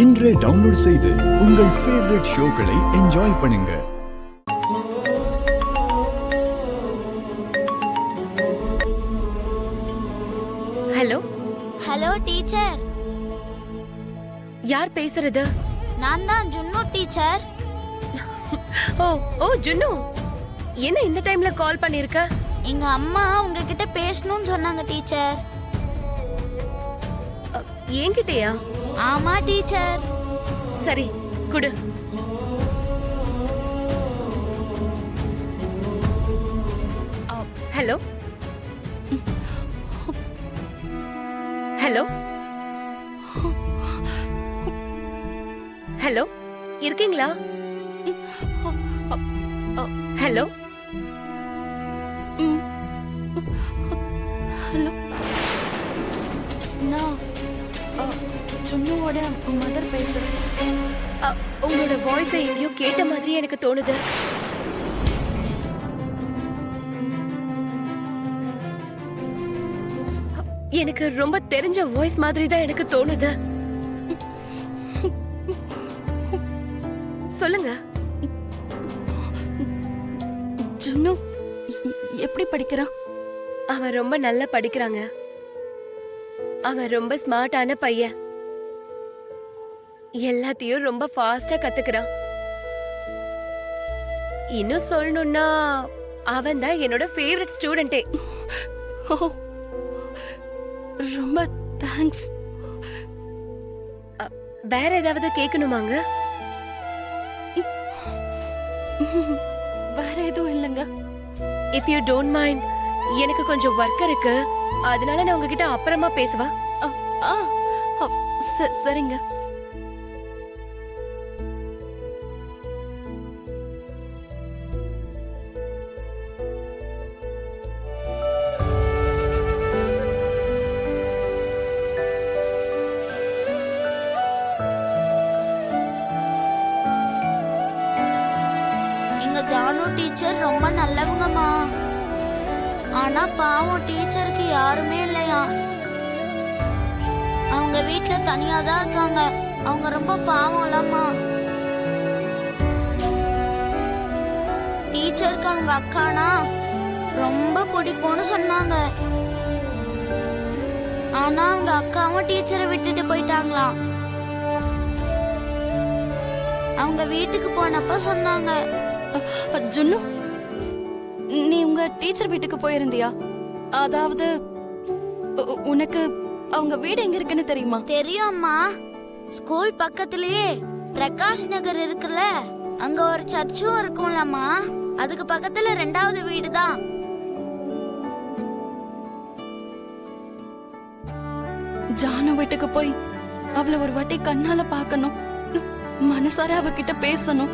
இன்றே டவுன்லோட் செய்து உங்கள் ஃபேவரட் ஷோக்களை என்ஜாய் பண்ணுங்க. Hello hello teacher. யார் பேசுறது? நான் தான் ஜுன்னு டீச்சர். ஓ ஓ ஜுன்னு, என்ன இந்த டைம்ல கால் பண்ணிருக்க? எங்க அம்மா உங்ககிட்ட பேசணும்னு சொன்னாங்க டீச்சர். என்கிட்டயா? ஆமா டீச்சர். சரி குடு. ஹலோ ஹலோ ஹலோ, இருக்கீங்களா? ஹலோ ஹலோ, நான் ஜுன்னுவோட மதர் பேசுறேன். உங்களோட வாய்ஸை எங்கேயோ கேட்ட மாதிரி எனக்கு தோணுது. எனக்கு ரொம்ப தெரிஞ்ச வாய்ஸ் மாதிரி தான் எனக்கு தோணுது. சொல்லுங்க. ஜுன்னு எப்படி படிக்கிறான்? அவன் ரொம்ப நல்லா படிக்கிறாங்க. அவன் ரொம்ப ஸ்மார்ட்டான பையன். எல்லாத்தையும் ரொம்ப ஃபாஸ்டா கத்துக்கிறான். இன்னும் சொல்லணும்னா அவன் தான் என்னோட ஃபேவரட் ஸ்டூடெண்டே. ஓ, ரொம்ப தேங்க்ஸ். வேற ஏதாவது கேட்கணுமாங்க? வேற எதுவும் இல்லைங்க. இஃப் யூ டோன்ட் மைண்ட், எனக்கு கொஞ்சம் ஒர்க் இருக்கு, அதனால நான் உங்ககிட்ட அப்புறமா பேசுவா. சரிங்க. எங்க ஜானு டீச்சர் ரொம்ப நல்லவங்கம்மா. ஆனா பாவம் டீச்சருக்கு யாருமே இல்லையா. அவங்க வீட்ல தனியா தான் இருக்காங்க. அவங்க ரொம்ப பாவம் இல்லம்மா. டீச்சருக்கு அவங்க அக்கானா ரொம்ப பிடிக்கும்னு சொன்னாங்க. ஆனா அவங்க அக்காவும் டீச்சரை விட்டுட்டு போயிட்டாங்களாம். அவங்க வீட்டுக்கு போனப்ப சொன்னாங்க. ஜுன்னு, நீ உங்க டீச்சர் வீட்டுக்கு போயிருந்தியா? அதாவது உனக்கு அவங்க வீடு எங்க இருக்குன்னு தெரியுமா? தெரியும்மா. ஸ்கூல் பக்கத்திலேயே பிரகாஷ் நகர் இருக்குல்ல, அங்க ஒரு சர்ச்சும் இருக்கும்லம்மா. அதுக்கு பக்கத்துல 2வது வீடு தான். ஜானு வீட்டுக்கு போய் அவளை ஒரு வாட்டி கண்ணால பார்க்கணும். மனசார அவகிட்ட பேசணும்.